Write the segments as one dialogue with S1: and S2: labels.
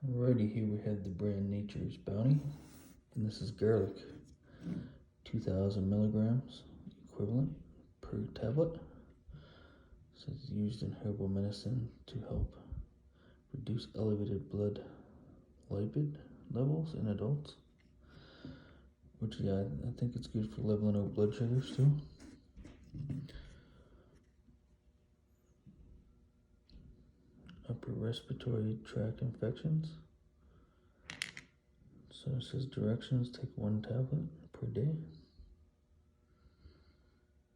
S1: Alrighty, here we have the brand Nature's Bounty, and this is garlic, 2,000 milligrams equivalent per tablet. It says used in herbal medicine to help reduce elevated blood lipid levels in adults, which I think it's good for leveling out blood sugars too. Upper respiratory tract infections. So it says directions, take 1 tablet per day.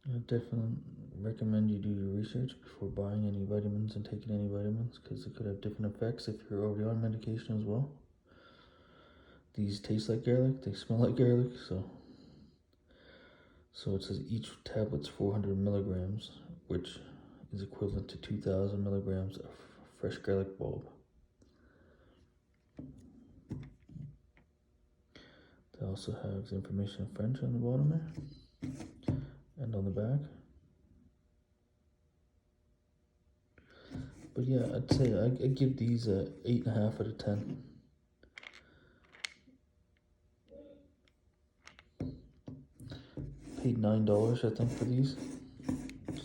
S1: I definitely recommend you do your research before buying any vitamins and taking any vitamins, because it could have different effects if you're already on medication as well. These taste like garlic, they smell like garlic, so it says each tablet's 400 milligrams, which is equivalent to 2,000 milligrams of fresh garlic bulb. They also have information in French on the bottom there, and on the back. But yeah, I'd say I give these a 8.5 out of 10. Paid $9, I think, for these.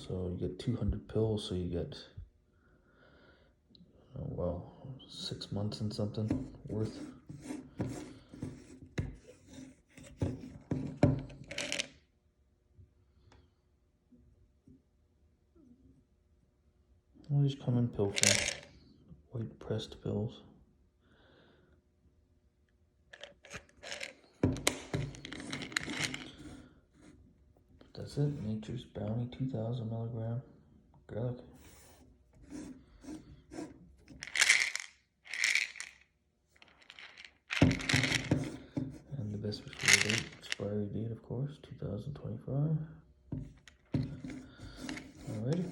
S1: So you get 200 pills, so you get, 6 months and something worth. Well, these come in pill form, white pressed pills. That's it, Nature's Bounty 2,000 milligram garlic. And the best before date, expiry date of course, 2025. Alrighty.